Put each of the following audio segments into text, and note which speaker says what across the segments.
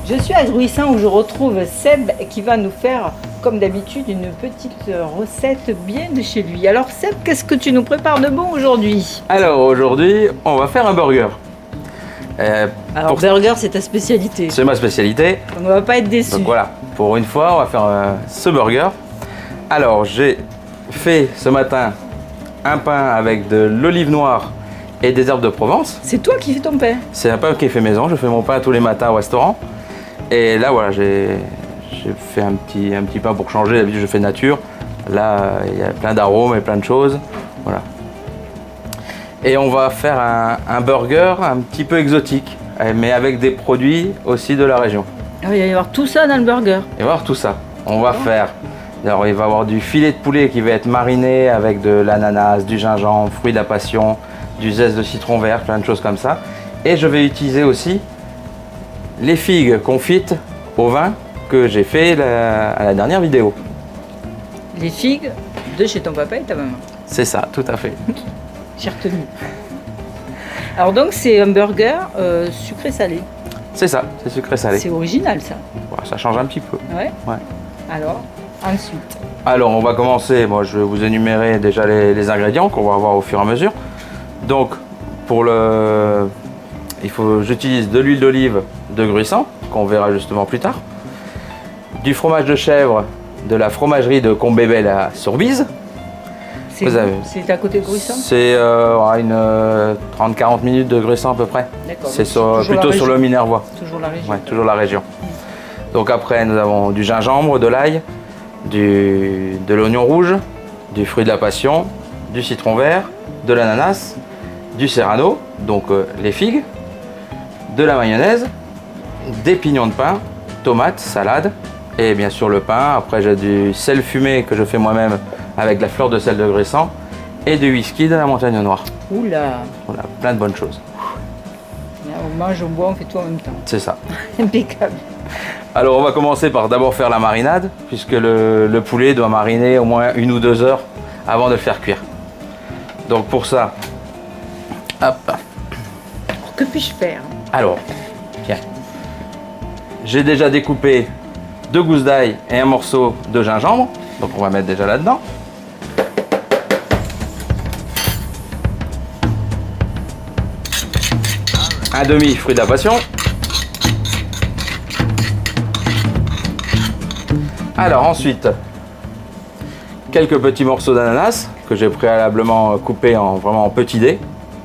Speaker 1: Je suis à Gruissan où je retrouve Seb qui va nous faire, comme d'habitude, une petite recette bien de chez lui. Alors Seb, qu'est-ce que tu nous prépares de bon aujourd'hui?
Speaker 2: Alors aujourd'hui, on va faire un burger.
Speaker 1: Alors burger, c'est ta spécialité.
Speaker 2: C'est ma spécialité.
Speaker 1: On ne va pas être déçus.
Speaker 2: Donc voilà, pour une fois, on va faire ce burger. Alors j'ai fait ce matin un pain avec de l'olive noire et des herbes de Provence.
Speaker 1: C'est toi qui fais ton pain?
Speaker 2: C'est un pain qui est fait maison. Je fais mon pain tous les matins au restaurant. Et là, voilà, j'ai fait un petit pain pour changer. D'habitude, je fais nature. Là, il y a plein d'arômes et plein de choses. Voilà. Et on va faire un burger un petit peu exotique, mais avec des produits aussi de la région.
Speaker 1: Ah, il va y avoir tout ça dans le burger.
Speaker 2: Et voir tout ça. On va faire. Alors, il va y avoir du filet de poulet qui va être mariné avec de l'ananas, du gingembre, fruits de la passion, du zeste de citron vert, plein de choses comme ça. Et je vais utiliser aussi les figues confites au vin que j'ai fait à la dernière vidéo.
Speaker 1: Les figues de chez ton papa et ta maman.
Speaker 2: C'est ça, tout à fait.
Speaker 1: J'ai retenu. Alors donc c'est un burger sucré-salé.
Speaker 2: C'est ça, c'est sucré-salé.
Speaker 1: C'est original ça.
Speaker 2: Voilà, ça change un petit peu.
Speaker 1: Ouais.
Speaker 2: Ouais.
Speaker 1: Alors, ensuite.
Speaker 2: Alors on va commencer, moi je vais vous énumérer déjà les ingrédients qu'on va avoir au fur et à mesure. Donc pour j'utilise de l'huile d'olive de Gruissan, qu'on verra justement plus tard. Du fromage de chèvre de la fromagerie de Combébel à Sorbise.
Speaker 1: C'est à côté de Gruissan?
Speaker 2: C'est à une 30-40 minutes de Gruissan à peu près.
Speaker 1: D'accord.
Speaker 2: C'est plutôt sur le Minervois.
Speaker 1: Toujours la région.
Speaker 2: Ouais, toujours la région. Donc après nous avons du gingembre, de l'ail, de l'oignon rouge, du fruit de la passion, du citron vert, de l'ananas, du serrano, donc les figues, de la mayonnaise, des pignons de pain, tomates, salade et bien sûr le pain. Après j'ai du sel fumé que je fais moi-même avec la fleur de sel de Gruissan et du whisky de la Montagne Noire.
Speaker 1: Oula!
Speaker 2: Voilà, plein de bonnes choses.
Speaker 1: Là, on mange, on boit, on fait tout en même temps.
Speaker 2: C'est ça.
Speaker 1: Impeccable.
Speaker 2: Alors on va commencer par d'abord faire la marinade puisque le poulet doit mariner au moins 1 ou 2 heures avant de le faire cuire. Donc pour ça, hop.
Speaker 1: Alors, que puis-je faire?
Speaker 2: Alors, tiens. J'ai déjà découpé 2 gousses d'ail et un morceau de gingembre. Donc on va mettre déjà là-dedans. Un demi fruit de la passion. Alors ensuite, quelques petits morceaux d'ananas que j'ai préalablement coupés vraiment en petits dés.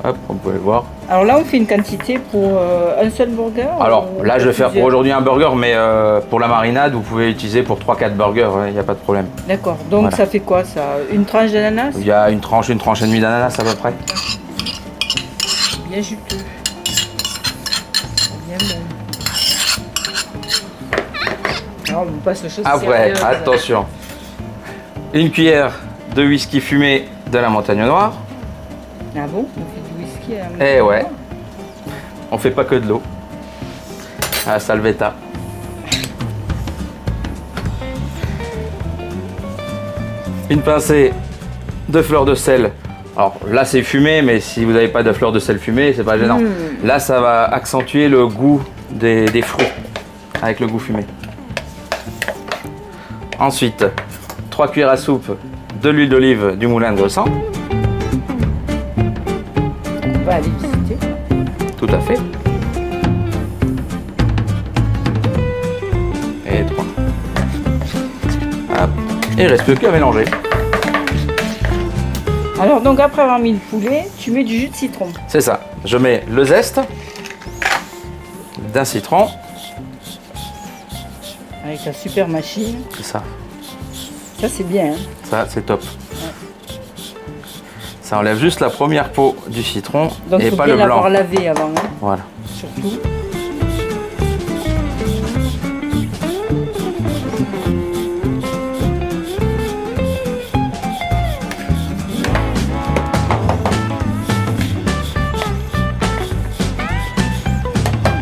Speaker 2: Hop, vous pouvez le voir.
Speaker 1: Alors là, on fait une quantité pour un seul burger?
Speaker 2: Alors là, je vais faire pour aujourd'hui un burger, mais pour la marinade, vous pouvez utiliser pour 3-4 burgers, il n'y a pas de problème.
Speaker 1: D'accord, donc voilà. Ça fait quoi ça? Une tranche d'ananas?
Speaker 2: Il y a une tranche et demie d'ananas à peu près.
Speaker 1: Bien juteux. Bien bon. Alors on passe aux choses
Speaker 2: après,
Speaker 1: sérieuses.
Speaker 2: attention. Une cuillère de whisky fumé de la Montagne Noire.
Speaker 1: Ah bon? On fait du whisky à la Montagne
Speaker 2: Eh ouais.
Speaker 1: Noire?
Speaker 2: On fait pas que de l'eau. À la Salvetta. Une pincée de fleurs de sel. Alors là c'est fumé, mais si vous n'avez pas de fleurs de sel fumé, c'est pas gênant. Là ça va accentuer le goût des fruits avec le goût fumé. Ensuite, 3 cuillères à soupe de l'huile d'olive du moulin de Gruissan.
Speaker 1: On va aller visiter.
Speaker 2: Tout à fait. Et 3. Hop. Et il ne reste plus qu'à mélanger.
Speaker 1: Alors donc après avoir mis le poulet, tu mets du jus de citron.
Speaker 2: C'est ça. Je mets le zeste d'un citron.
Speaker 1: Avec la super machine.
Speaker 2: C'est ça.
Speaker 1: Ça c'est bien. Hein?
Speaker 2: Ça c'est top. Ça enlève juste la première peau du citron
Speaker 1: donc,
Speaker 2: et
Speaker 1: faut
Speaker 2: pas
Speaker 1: bien
Speaker 2: le blanc.
Speaker 1: l'avoir lavé avant. Hein?
Speaker 2: Voilà.
Speaker 1: Surtout.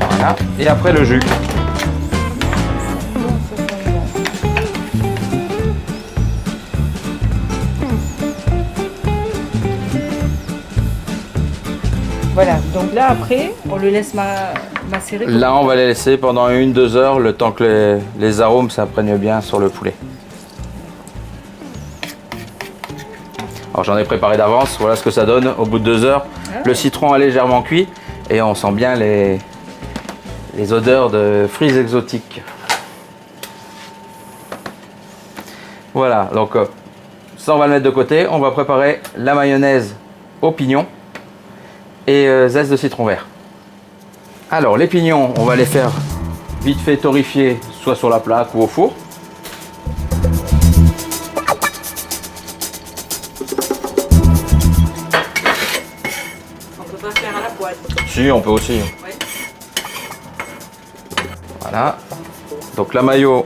Speaker 2: Voilà. Et après le jus.
Speaker 1: Voilà, donc là après, on le laisse macérer.
Speaker 2: Là, on va les laisser pendant 1-2 heures, le temps que les arômes s'imprègnent bien sur le poulet. Alors j'en ai préparé d'avance, voilà ce que ça donne au bout de 2 heures.
Speaker 1: Ah.
Speaker 2: Le citron est légèrement cuit et on sent bien les odeurs de fruits exotiques. Voilà, donc ça on va le mettre de côté. On va préparer la mayonnaise aux pignons et zeste de citron vert. Alors les pignons, on va les faire vite fait torréfier, soit sur la plaque ou au four.
Speaker 1: On peut pas faire à la poêle.
Speaker 2: Si, on peut aussi.
Speaker 1: Ouais.
Speaker 2: Voilà. Donc la mayo,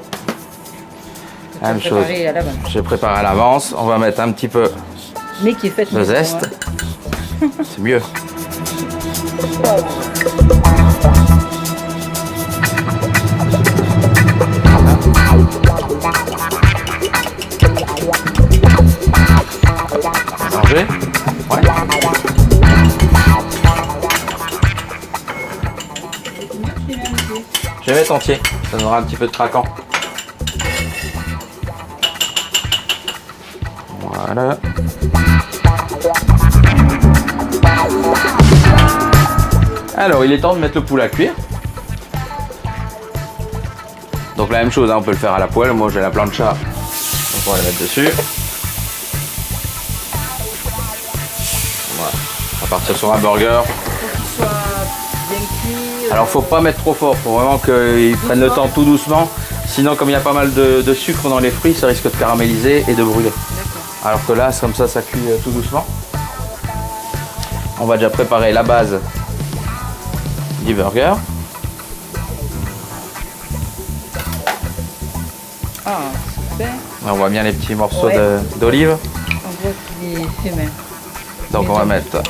Speaker 2: la même chose.
Speaker 1: À l'avance.
Speaker 2: J'ai préparé à l'avance. On va mettre un petit peu
Speaker 1: Mais qui est faite
Speaker 2: de
Speaker 1: maison,
Speaker 2: zeste.
Speaker 1: hein.
Speaker 2: C'est mieux. Mélanger. Ouais. Je vais mettre entier. Ça donnera un petit peu de craquant. Voilà. Alors, il est temps de mettre le poulet à cuire. Donc la même chose, hein, on peut le faire à la poêle. Moi, j'ai la plancha, donc on va la mettre dessus. Voilà. On va partir sur un burger.
Speaker 1: Soit bien cuit.
Speaker 2: Alors, faut pas mettre trop fort. Faut vraiment qu'ils prennent le temps tout doucement. Sinon, comme il y a pas mal de sucre dans les fruits, ça risque de caraméliser et de brûler.
Speaker 1: D'accord.
Speaker 2: Alors que là, c'est comme ça cuit tout doucement. On va déjà préparer la base du burger.
Speaker 1: Ah, super.
Speaker 2: On voit bien les petits morceaux
Speaker 1: Ouais.
Speaker 2: d'olive.
Speaker 1: On voit qu'il est fait main.
Speaker 2: Donc on va mettre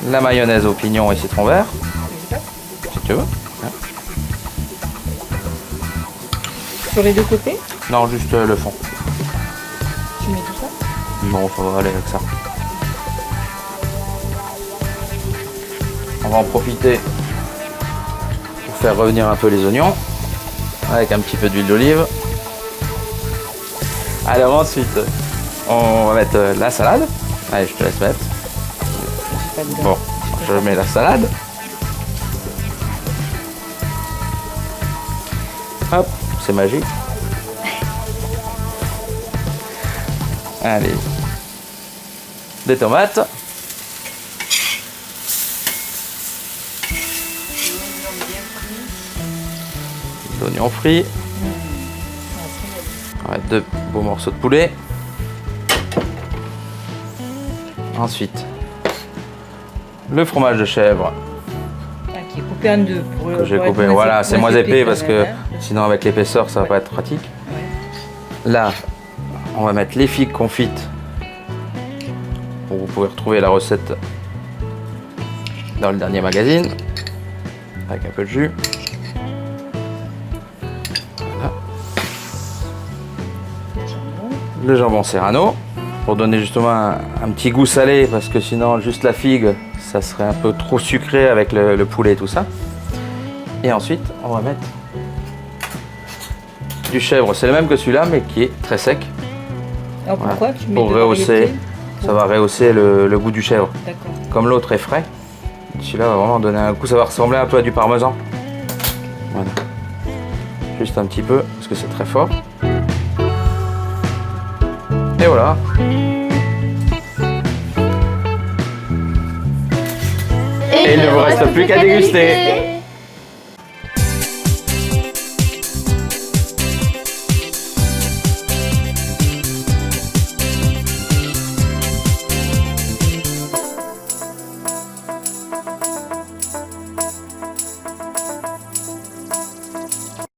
Speaker 2: la mayonnaise aux pignons et citron vert, si tu veux.
Speaker 1: Sur les deux côtés,
Speaker 2: Non, juste le fond.
Speaker 1: tu mets tout ça.
Speaker 2: Bon, ça va aller avec ça. On va en profiter pour faire revenir un peu les oignons avec un petit peu d'huile d'olive. Alors ensuite, on va mettre la salade. Allez, je te laisse mettre.
Speaker 1: Pas dedans.
Speaker 2: Bon, je mets la salade. Hop, c'est magique. Allez. Des tomates. L'oignon frit. On va mettre 2 beaux morceaux de poulet. Ensuite, le fromage de chèvre
Speaker 1: Ah, qui est coupé en deux.
Speaker 2: que j'ai coupé. Voilà, c'est moins épais parce que sinon avec l'épaisseur ça va pas être pratique. Là, on va mettre les figues confites. Vous pouvez retrouver la recette dans le dernier magazine avec un peu de jus. Voilà. Le jambon serrano pour donner justement un petit goût salé parce que sinon juste la figue ça serait un peu trop sucré avec le poulet et tout ça. Et ensuite on va mettre du chèvre, c'est le même que celui-là mais qui est très sec.
Speaker 1: Alors pourquoi tu mets
Speaker 2: Pour
Speaker 1: deux
Speaker 2: rehausser,
Speaker 1: variétés
Speaker 2: ça va rehausser le goût du chèvre.
Speaker 1: D'accord.
Speaker 2: Comme l'autre est frais, celui-là va vraiment donner un goût, ça va ressembler un peu à du parmesan. Voilà. Juste un petit peu, parce que c'est très fort. Et voilà. Et il ne vous reste plus qu'à déguster.